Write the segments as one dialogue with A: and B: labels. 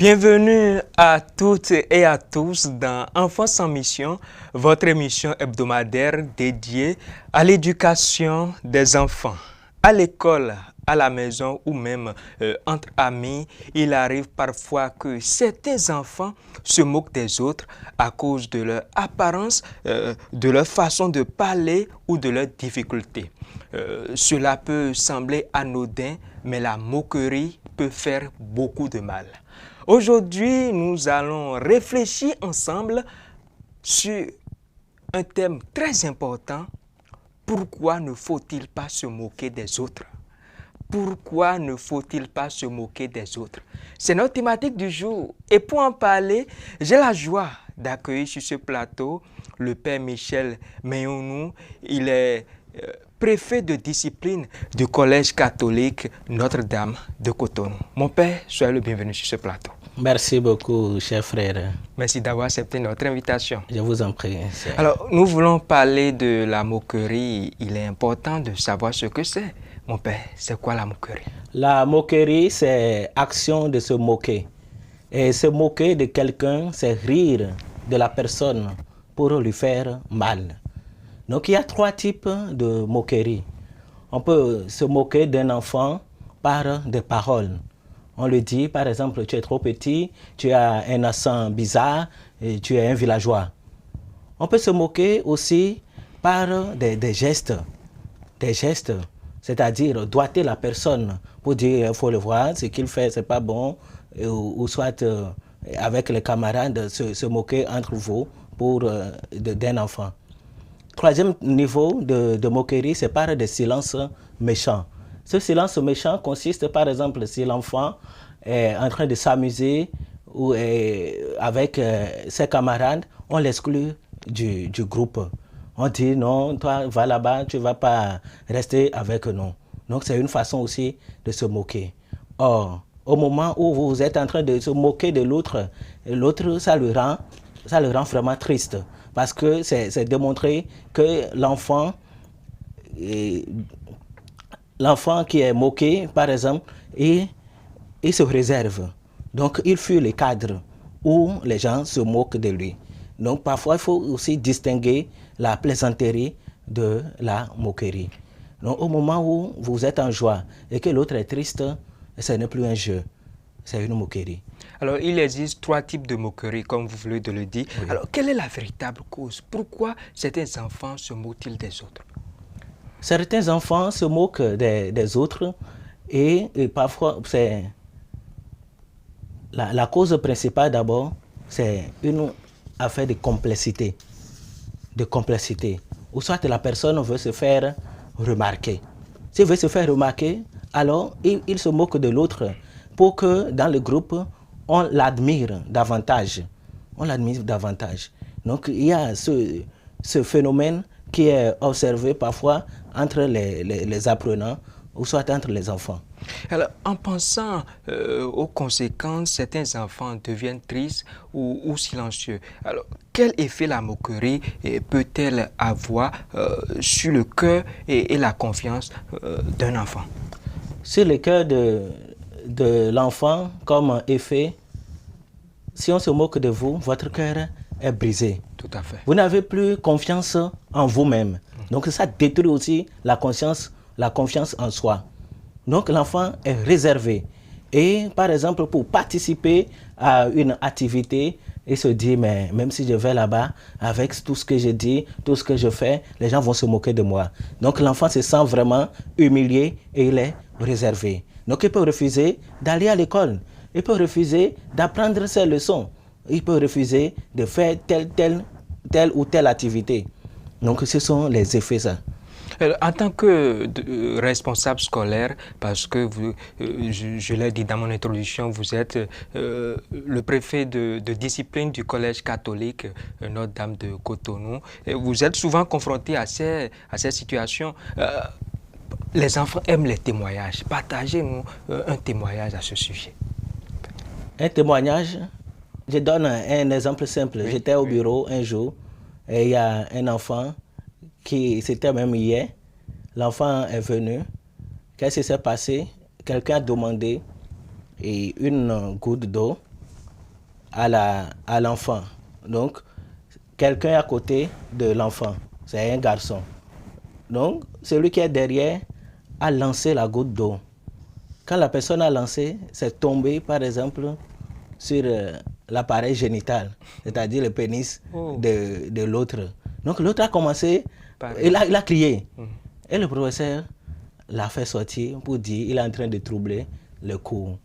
A: Bienvenue à toutes et à tous dans Enfants sans mission, votre émission hebdomadaire dédiée à l'éducation des enfants. À l'école, à la maison ou même entre amis, il arrive parfois que certains enfants se moquent des autres à cause de leur apparence, de leur façon de parler ou de leurs difficultés. Cela peut sembler anodin, mais la moquerie peut faire beaucoup de mal. Aujourd'hui, nous allons réfléchir ensemble sur un thème très important. Pourquoi ne faut-il pas se moquer des autres? Pourquoi ne faut-il pas se moquer des autres? C'est notre thématique du jour. Et pour en parler, j'ai la joie d'accueillir sur ce plateau le Père Michel Meyonou. Il est préfet de discipline du Collège catholique Notre-Dame de Cotonou. Mon Père, soyez le bienvenu sur ce plateau.
B: Merci beaucoup, cher frère.
A: Merci d'avoir accepté notre invitation.
B: Je vous en prie.
A: Alors, nous voulons parler de la moquerie. Il est important de savoir ce que c'est. Mon Père, c'est quoi la moquerie?
B: La moquerie, c'est action de se moquer. Et se moquer de quelqu'un, c'est rire de la personne pour lui faire mal. Donc, il y a trois types de moquerie. On peut se moquer d'un enfant par des paroles. On lui dit, par exemple, tu es trop petit, tu as un accent bizarre et tu es un villageois. On peut se moquer aussi par des gestes. Des gestes, c'est-à-dire doigter la personne pour dire il faut le voir, ce qu'il fait, c'est pas bon, ou soit avec les camarades, se moquer entre vous d'un enfant. Troisième niveau de moquerie, c'est par des silences méchants. Ce silence méchant consiste, par exemple, si l'enfant est en train de s'amuser ou avec ses camarades, on l'exclut du groupe. On dit non, toi va là-bas, tu ne vas pas rester avec nous. Donc c'est une façon aussi de se moquer. Or, au moment où vous êtes en train de se moquer de l'autre, ça le rend vraiment triste. Parce que c'est démontré que l'enfant qui est moqué, par exemple, il se réserve. Donc, il fuit les cadres où les gens se moquent de lui. Donc, parfois, il faut aussi distinguer la plaisanterie de la moquerie. Donc, au moment où vous êtes en joie et que l'autre est triste, ce n'est plus un jeu, c'est une moquerie.
A: Alors, il existe trois types de moquerie, comme vous venez de le dire. Oui. Alors, quelle est la véritable cause? Pourquoi certains enfants se moquent-ils des autres?
B: Certains enfants se moquent des autres et parfois, c'est la cause principale d'abord, c'est une affaire de complexité. Ou soit la personne veut se faire remarquer. S'il veut se faire remarquer, alors il se moque de l'autre pour que dans le groupe, on l'admire davantage. Donc, il y a ce phénomène qui est observé parfois entre les apprenants ou soit entre les enfants.
A: Alors, en pensant aux conséquences, certains enfants deviennent tristes ou silencieux. Alors, quel effet la moquerie peut-elle avoir sur le cœur et la confiance d'un enfant?
B: Sur le cœur de l'enfant, comme effet, si on se moque de vous, votre cœur est brisé.
A: Tout à fait.
B: Vous n'avez plus confiance en vous-même. Donc ça détruit aussi la confiance en soi. Donc l'enfant est réservé. Et par exemple, pour participer à une activité, il se dit, mais même si je vais là-bas, avec tout ce que je dis, tout ce que je fais, les gens vont se moquer de moi. Donc l'enfant se sent vraiment humilié et il est réservé. Donc il peut refuser d'aller à l'école. Il peut refuser d'apprendre ses leçons. Il peut refuser de faire telle ou telle activité. Donc ce sont les effets, ça.
A: En tant que responsable scolaire, parce que je l'ai dit dans mon introduction, vous êtes le préfet de discipline du Collège catholique Notre-Dame de Cotonou. Et vous êtes souvent confronté à ces situations. Les enfants aiment les témoignages. Partagez-nous un témoignage à ce sujet.
B: Un témoignage, je donne un exemple simple. Oui, j'étais au bureau un jour et il y a un enfant c'était même hier, l'enfant est venu. Qu'est-ce qui s'est passé? Quelqu'un a demandé une goutte d'eau à l'enfant. Donc, quelqu'un à côté de l'enfant, c'est un garçon. Donc, celui qui est derrière a lancé la goutte d'eau. Quand la personne a lancé, c'est tombé, par exemple, sur l'appareil génital, c'est-à-dire le pénis de l'autre. Donc, l'autre a commencé, il a crié. Et le professeur l'a fait sortir pour dire qu'il est en train de troubler le cours.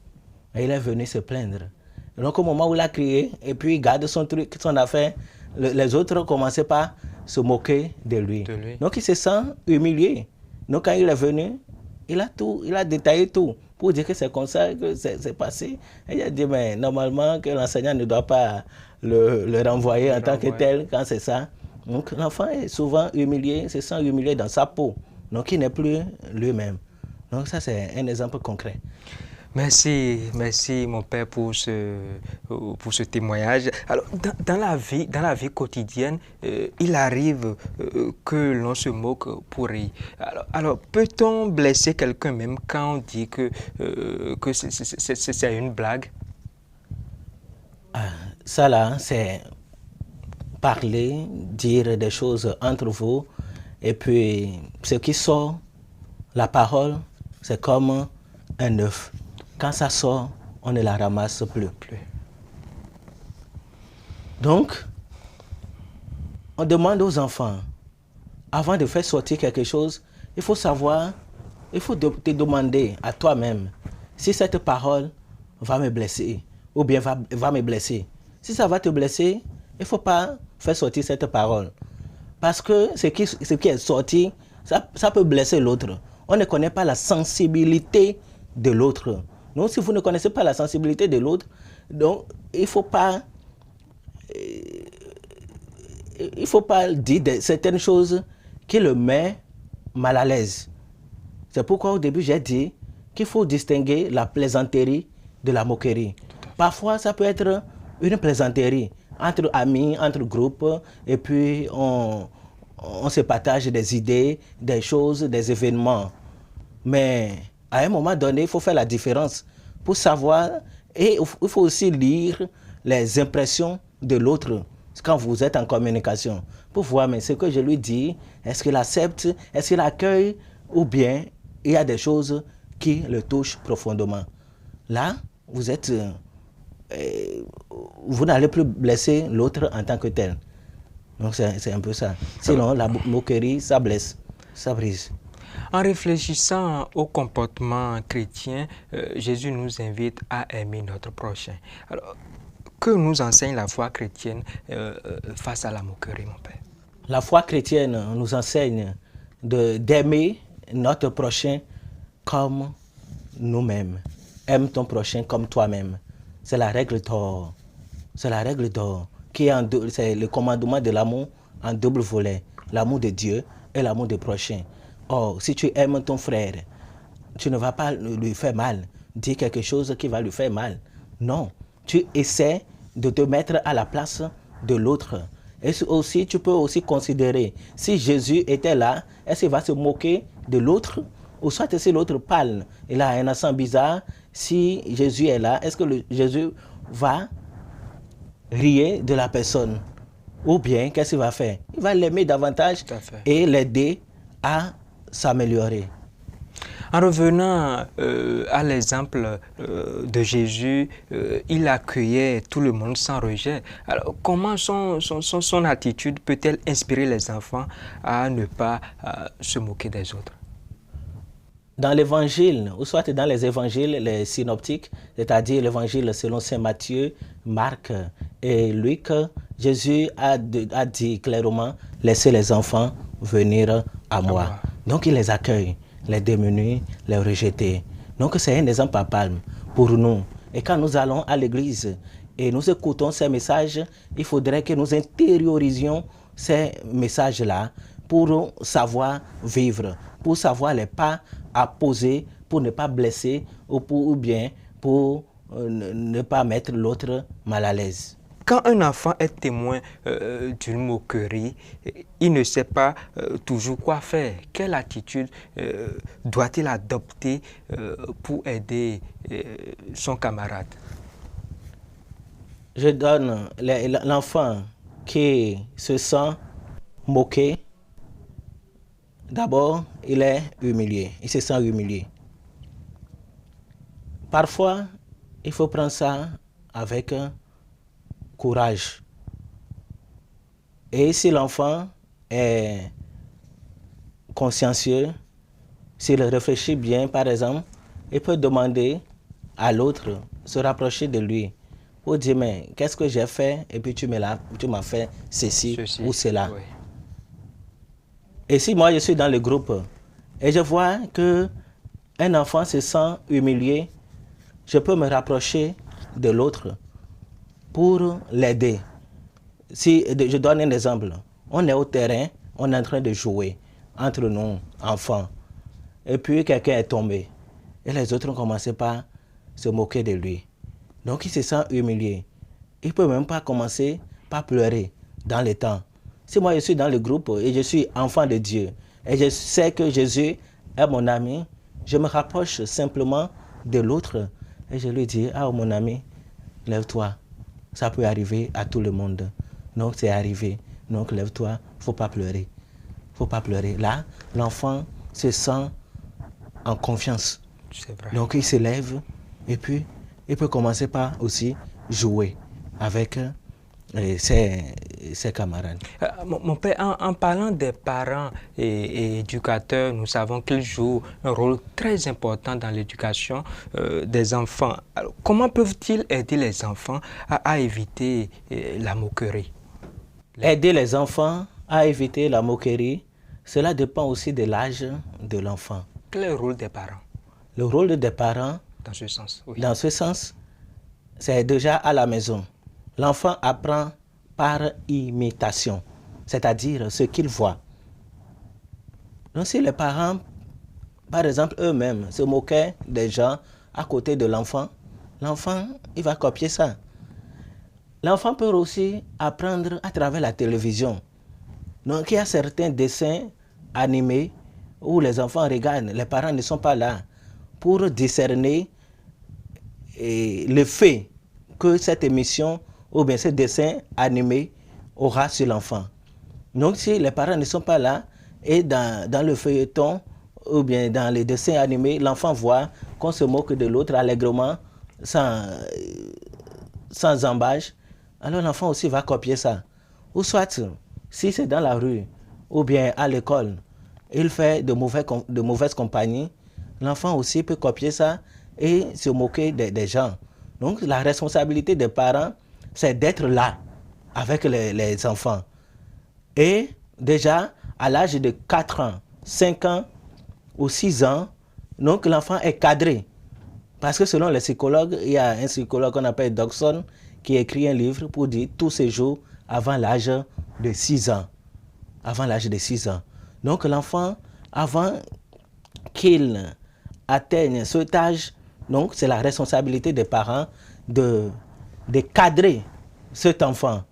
B: Et il est venu se plaindre. Donc, au moment où il a crié, et puis il garde son truc, son affaire, les autres commençaient par se moquer de lui. Donc, il se sent humilié. Donc, quand il est venu, il a détaillé tout pour dire que c'est comme ça que c'est passé. Et il a dit, mais normalement, que l'enseignant ne doit pas le renvoyer en tant que tel quand c'est ça. Donc, l'enfant est souvent humilié, se sent humilié dans sa peau. Donc, il n'est plus lui-même. Donc, ça, c'est un exemple concret.
A: Merci, merci mon père pour ce témoignage. Alors, dans la vie quotidienne, il arrive que l'on se moque pour rire. Alors peut-on blesser quelqu'un même quand on dit que c'est une blague?
B: Ça là, c'est parler, dire des choses entre vous, et puis ce qui sort, la parole, c'est comme un œuf. Quand ça sort, on ne la ramasse plus. Donc, on demande aux enfants, avant de faire sortir quelque chose, il faut savoir, il faut te demander à toi-même si cette parole va me blesser ou bien va me blesser. Si ça va te blesser, il ne faut pas faire sortir cette parole. Parce que ce qui est sorti, ça peut blesser l'autre. On ne connaît pas la sensibilité de l'autre. Donc, si vous ne connaissez pas la sensibilité de l'autre, donc il ne faut pas dire certaines choses qui le met mal à l'aise. C'est pourquoi au début j'ai dit qu'il faut distinguer la plaisanterie de la moquerie. Parfois, ça peut être une plaisanterie entre amis, entre groupes, et puis on se partage des idées, des choses, des événements. Mais à un moment donné, il faut faire la différence pour savoir, et il faut aussi lire les impressions de l'autre quand vous êtes en communication, pour voir mais ce que je lui dis, est-ce qu'il accepte, est-ce qu'il accueille, ou bien il y a des choses qui le touchent profondément. Là, vous n'allez plus blesser l'autre en tant que tel. Donc c'est un peu ça. Sinon, la moquerie, ça blesse, ça brise.
A: En réfléchissant au comportement chrétien, Jésus nous invite à aimer notre prochain. Alors, que nous enseigne la foi chrétienne face à la moquerie, mon père?
B: La foi chrétienne nous enseigne d'aimer notre prochain comme nous-mêmes. Aime ton prochain comme toi-même. C'est la règle d'or. C'est la règle d'or. C'est le commandement de l'amour en double volet. L'amour de Dieu et l'amour du prochain. Or, si tu aimes ton frère, tu ne vas pas lui faire mal. Dire quelque chose qui va lui faire mal. Non. Tu essaies de te mettre à la place de l'autre. Et aussi, tu peux aussi considérer, si Jésus était là, est-ce qu'il va se moquer de l'autre? Ou soit si l'autre parle, il a un accent bizarre, si Jésus est là, est-ce que Jésus va rire de la personne? Ou bien, qu'est-ce qu'il va faire? Il va l'aimer davantage et l'aider à s'améliorer.
A: En revenant à l'exemple de Jésus, il accueillait tout le monde sans rejet. Alors, comment son attitude peut-elle inspirer les enfants à ne pas se moquer des autres?
B: Dans l'évangile, ou soit dans les évangiles, les synoptiques, c'est-à-dire l'évangile selon saint Matthieu, Marc et Luc, Jésus a dit clairement, laissez les enfants venir à moi. Donc il les accueille, les démunis, les rejetés. Donc c'est un exemple à palme pour nous. Et quand nous allons à l'église et nous écoutons ces messages, il faudrait que nous intériorisions ces messages-là pour savoir vivre, pour savoir les pas à poser pour ne pas blesser ou bien pour ne pas mettre l'autre mal à l'aise.
A: Quand un enfant est témoin d'une moquerie, il ne sait pas toujours quoi faire. Quelle attitude doit-il adopter pour aider son camarade?
B: je donne l'enfant qui se sent moqué, d'abord, il est humilié, il se sent humilié. Parfois, il faut prendre ça avec courage. Et si l'enfant est consciencieux, s'il réfléchit bien, par exemple, il peut demander à l'autre, se rapprocher de lui, pour dire, mais qu'est-ce que j'ai fait et puis tu m'as fait ceci ou cela.
A: Oui.
B: Et si moi je suis dans le groupe et je vois qu'un enfant se sent humilié, je peux me rapprocher de l'autre pour l'aider. Si je donne un exemple, on est au terrain, on est en train de jouer entre nous, enfants, et puis quelqu'un est tombé. Et les autres ont commencé par se moquer de lui. Donc il se sent humilié. Il ne peut même pas commencer par pleurer dans le temps. Si moi je suis dans le groupe et je suis enfant de Dieu, et je sais que Jésus est mon ami, je me rapproche simplement de l'autre et je lui dis, ah mon ami, lève-toi. Ça peut arriver à tout le monde. Donc c'est arrivé. Donc lève-toi, il ne faut pas pleurer. Faut pas pleurer. Là, l'enfant se sent en confiance.
A: C'est vrai.
B: Donc il se lève et puis il peut commencer par aussi jouer avec ses camarades.
A: Mon père, en parlant des parents et éducateurs, nous savons qu'ils jouent un rôle très important dans l'éducation des enfants. Alors, comment peuvent-ils aider les enfants à éviter la moquerie?
B: Aider les enfants à éviter la moquerie, cela dépend aussi de l'âge de l'enfant.
A: Quel est le rôle des parents?
B: Le rôle des parents,
A: dans ce sens, oui.
B: Dans ce sens, c'est déjà à la maison. L'enfant apprend par imitation, c'est-à-dire ce qu'il voit. Donc si les parents, par exemple eux-mêmes, se moquaient des gens à côté de l'enfant, l'enfant, il va copier ça. L'enfant peut aussi apprendre à travers la télévision. Donc il y a certains dessins animés où les enfants regardent, les parents ne sont pas là pour discerner l'effet que cette émission ou bien ce dessin animé aura sur l'enfant. Donc si les parents ne sont pas là et dans le feuilleton ou bien dans les dessins animés, l'enfant voit qu'on se moque de l'autre allègrement, sans embâche, alors l'enfant aussi va copier ça. Ou soit, si c'est dans la rue ou bien à l'école, il fait de mauvaises compagnies, l'enfant aussi peut copier ça et se moquer des gens. Donc la responsabilité des parents, c'est d'être là avec les enfants. Et déjà, à l'âge de 4 ans, 5 ans ou 6 ans, donc l'enfant est cadré. Parce que selon les psychologues, il y a un psychologue qu'on appelle Dodson qui écrit un livre pour dire tous ces jours avant l'âge de 6 ans. Avant l'âge de 6 ans. Donc l'enfant, avant qu'il atteigne cet âge, donc c'est la responsabilité des parents de cadrer cet enfant.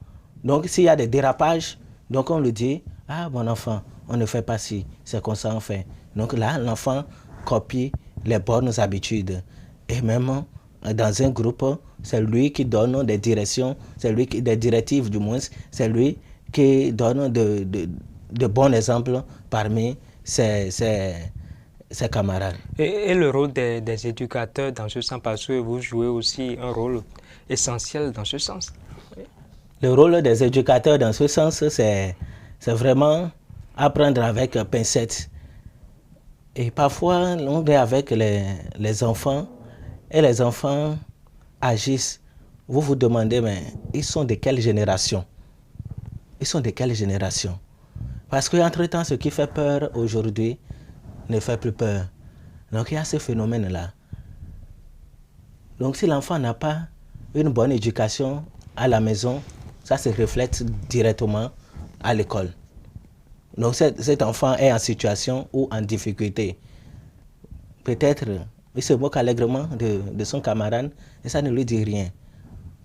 B: Donc s'il y a des dérapages, donc on lui dit, ah mon enfant, on ne fait pas ci, c'est comme ça on fait. Donc là, l'enfant copie les bonnes habitudes. Et même dans un groupe, c'est lui qui donne des directions, c'est lui qui, des directives du moins, c'est lui qui donne de bons exemples parmi ses camarades.
A: Et le rôle des éducateurs dans ce sens, parce que vous jouez aussi un rôle essentiel dans ce sens.
B: Le rôle des éducateurs dans ce sens, c'est vraiment apprendre avec pincette. Et parfois, on est avec les enfants et les enfants agissent. Vous vous demandez, mais ils sont de quelle génération? Ils sont de quelle génération? Parce qu'entre-temps, ce qui fait peur aujourd'hui ne fait plus peur. Donc il y a ce phénomène-là. Donc si l'enfant n'a pas une bonne éducation à la maison, ça se reflète directement à l'école. Donc cet enfant est en situation ou en difficulté. Peut-être il se moque allègrement de son camarade et ça ne lui dit rien.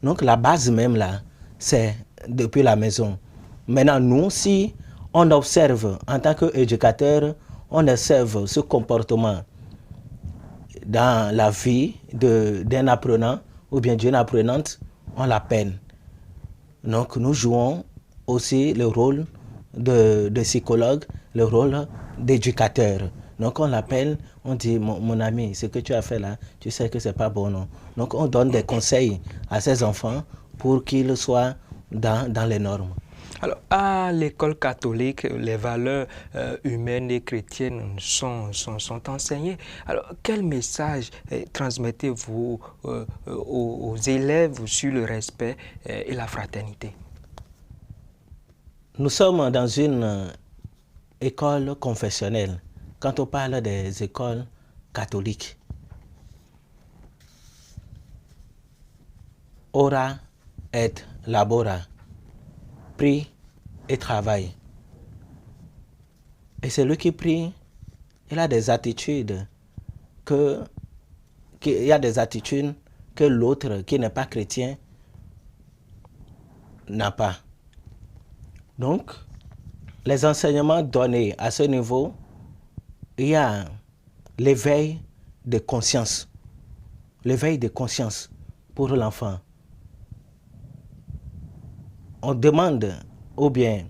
B: Donc la base même là, c'est depuis la maison. Maintenant, nous, si on observe en tant qu'éducateur, on observe ce comportement dans la vie d'un apprenant ou bien d'une apprenante, on la peine. Donc nous jouons aussi le rôle de psychologue, le rôle d'éducateur. Donc on l'appelle, on dit mon ami, ce que tu as fait là, tu sais que c'est pas bon, non. Donc on donne des conseils à ces enfants pour qu'ils soient dans les normes.
A: Alors, à l'école catholique, les valeurs humaines et chrétiennes sont enseignées. Alors, quel message transmettez-vous aux élèves sur le respect et la fraternité?
B: Nous sommes dans une école confessionnelle. Quand on parle des écoles catholiques, ora et labora, prie et travaille. Et celui qui prie, il a des attitudes que l'autre qui n'est pas chrétien n'a pas. Donc, les enseignements donnés à ce niveau, il y a l'éveil de conscience. L'éveil de conscience pour l'enfant. On demande, ou bien,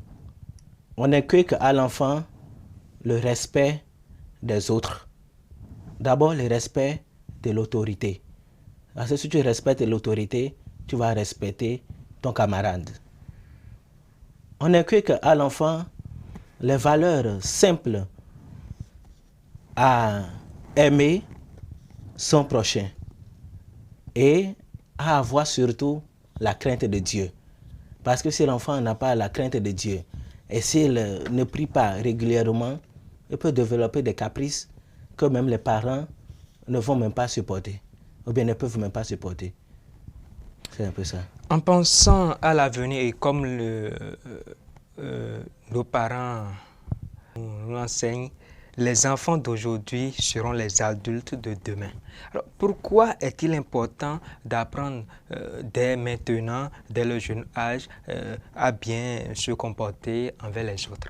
B: on inculque à l'enfant le respect des autres. D'abord, le respect de l'autorité. Parce que si tu respectes l'autorité, tu vas respecter ton camarade. On inculque à l'enfant les valeurs simples à aimer son prochain et à avoir surtout la crainte de Dieu. Parce que si l'enfant n'a pas la crainte de Dieu et s'il ne prie pas régulièrement, il peut développer des caprices que même les parents ne vont même pas supporter, ou bien ne peuvent même pas supporter. C'est un peu ça.
A: En pensant à l'avenir et comme nos parents nous enseignent, les enfants d'aujourd'hui seront les adultes de demain. Alors, pourquoi est-il important d'apprendre dès maintenant, dès le jeune âge, à bien se comporter envers les autres?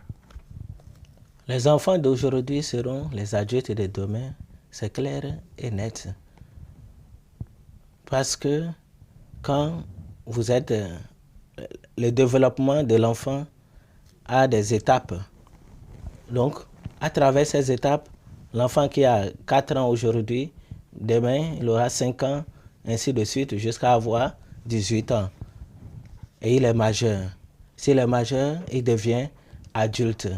B: Les enfants d'aujourd'hui seront les adultes de demain, c'est clair et net. Parce que quand vous êtes... le développement de l'enfant a des étapes. Donc, à travers ces étapes, l'enfant qui a 4 ans aujourd'hui, demain, il aura 5 ans, ainsi de suite, jusqu'à avoir 18 ans. Et il est majeur. S'il est majeur, il devient adulte.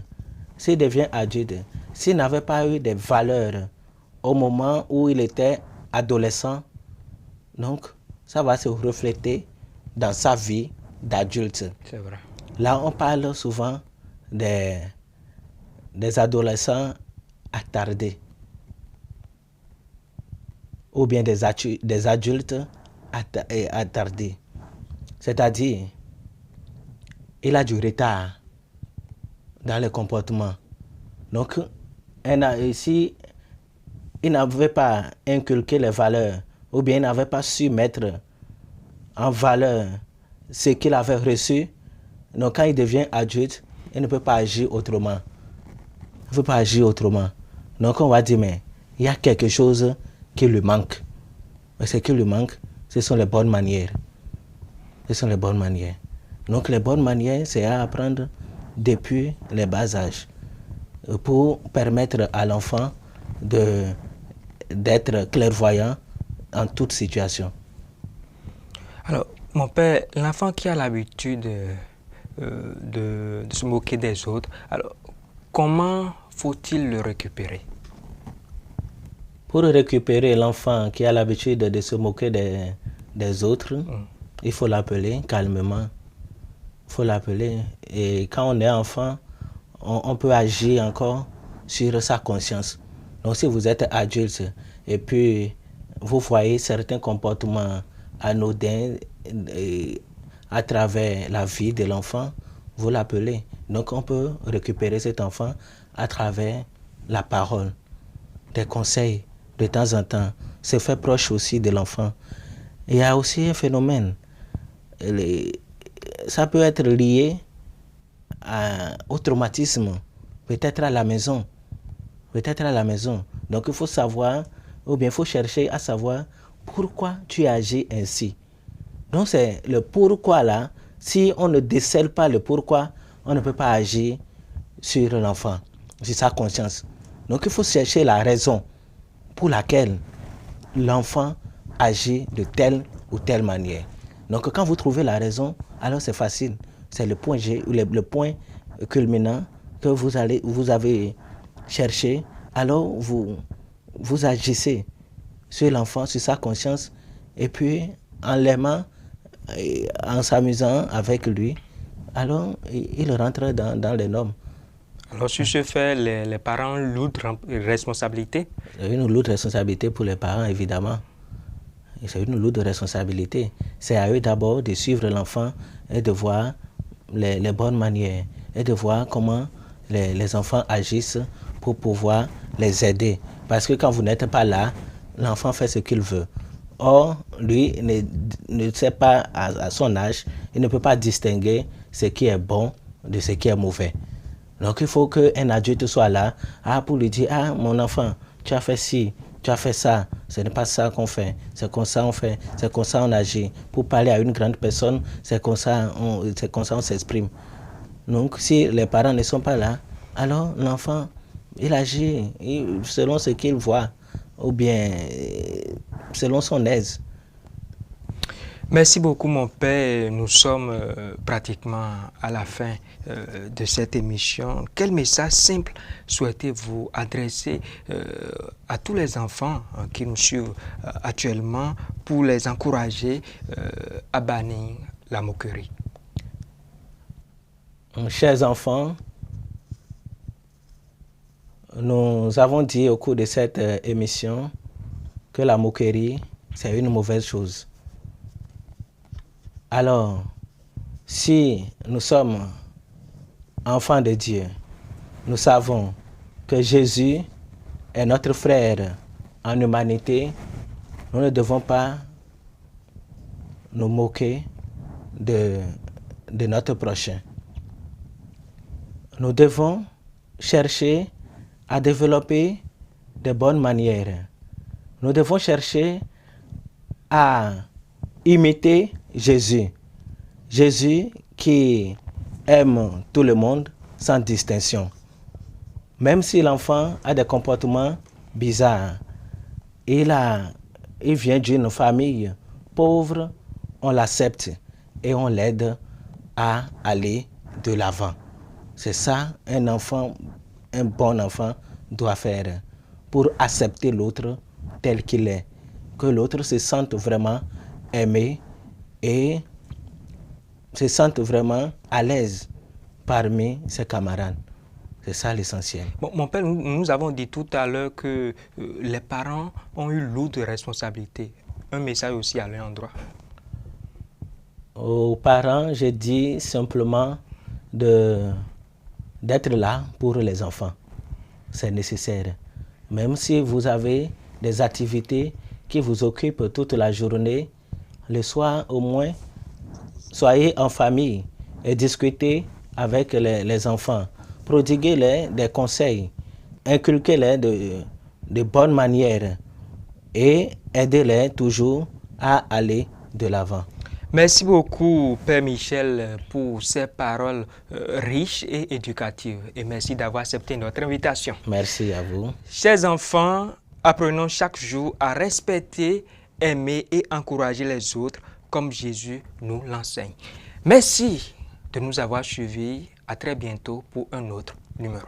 B: S'il devient adulte, s'il n'avait pas eu des valeurs au moment où il était adolescent, donc ça va se refléter dans sa vie d'adulte.
A: C'est vrai.
B: Là, on parle souvent des adolescents attardés ou bien des adultes attardés. C'est-à-dire, il a du retard dans le comportement. Donc, si il n'avait pas inculqué les valeurs ou bien il n'avait pas su mettre en valeur ce qu'il avait reçu, donc quand il devient adulte, il ne peut pas agir autrement. Il ne peut pas agir autrement. Donc on va dire, mais il y a quelque chose qui lui manque. Et ce qui lui manque, ce sont les bonnes manières. Ce sont les bonnes manières. Donc les bonnes manières, c'est à apprendre depuis les bas âges pour permettre à l'enfant d'être clairvoyant en toute situation.
A: Alors, mon père, l'enfant qui a l'habitude de se moquer des autres, alors comment faut-il le récupérer?
B: Pour récupérer l'enfant qui a l'habitude de se moquer des autres, il faut l'appeler calmement. Il faut l'appeler. Et quand on est enfant, on peut agir encore sur sa conscience. Donc si vous êtes adulte et puis vous voyez certains comportements anodins à travers la vie de l'enfant, vous l'appelez. Donc on peut récupérer cet enfant à travers la parole, des conseils de temps en temps, se faire proche aussi de l'enfant. Il y a aussi un phénomène, ça peut être lié au traumatisme, peut-être à la maison. Peut-être à la maison. Donc il faut savoir, ou bien il faut chercher à savoir pourquoi tu agis ainsi. Donc c'est le pourquoi là, Si on ne décèle pas le pourquoi, on ne peut pas agir sur l'enfant, sur sa conscience. Donc il faut chercher la raison pour laquelle l'enfant agit de telle ou telle manière. Donc quand vous trouvez la raison, alors c'est facile. C'est le point G, le point culminant que vous avez cherché. Alors vous agissez sur l'enfant, sur sa conscience, et puis en l'aimant, en s'amusant avec lui, alors il rentre dans les normes.
A: Alors sur ce fait, les parents lourdent responsabilité.
B: C'est une lourde responsabilité pour les parents, évidemment. C'est une lourde responsabilité. C'est à eux d'abord de suivre l'enfant et de voir les bonnes manières et de voir comment les enfants agissent pour pouvoir les aider. Parce que quand vous n'êtes pas là, l'enfant fait ce qu'il veut. Or, lui ne sait pas à son âge, il ne peut pas distinguer ce qui est bon de ce qui est mauvais. Donc il faut qu'un adulte soit là pour lui dire, ah mon enfant, tu as fait ci, tu as fait ça, ce n'est pas ça qu'on fait, c'est comme ça on fait, c'est comme ça on agit. Pour parler à une grande personne, c'est comme ça on s'exprime. Donc si les parents ne sont pas là, alors l'enfant, il agit selon ce qu'il voit, ou bien selon son aise.
A: Merci beaucoup mon père. Nous sommes pratiquement à la fin de cette émission. Quel message simple souhaitez-vous adresser à tous les enfants qui nous suivent actuellement pour les encourager à bannir la moquerie?
B: Chers enfants, nous avons dit au cours de cette émission que la moquerie, c'est une mauvaise chose. Alors, si nous sommes enfants de Dieu, nous savons que Jésus est notre frère en humanité. Nous ne devons pas nous moquer de notre prochain. Nous devons chercher à développer de bonnes manières. Nous devons chercher à imiter Jésus. Jésus qui aime tout le monde sans distinction. Même si l'enfant a des comportements bizarres, il vient d'une famille pauvre, on l'accepte et on l'aide à aller de l'avant. C'est ça un bon enfant doit faire pour accepter l'autre tel qu'il est. Que l'autre se sente vraiment aimé et se sente vraiment à l'aise parmi ses camarades. C'est ça l'essentiel.
A: Bon, mon père, nous avons dit tout à l'heure que les parents ont eu lourde responsabilité. Un message aussi à leur endroit.
B: Aux parents, je dis simplement d'être là pour les enfants. C'est nécessaire. Même si vous avez des activités qui vous occupent toute la journée, le soir au moins, soyez en famille et discutez avec les enfants. Prodiguez-les des conseils, inculquez-les de bonnes manières et aidez-les toujours à aller de l'avant.
A: Merci beaucoup, Père Michel, pour ces paroles riches et éducatives. Et merci d'avoir accepté notre invitation.
B: Merci à vous.
A: Chers enfants, apprenons chaque jour à respecter, aimer et encourager les autres comme Jésus nous l'enseigne. Merci de nous avoir suivis. À très bientôt pour un autre numéro.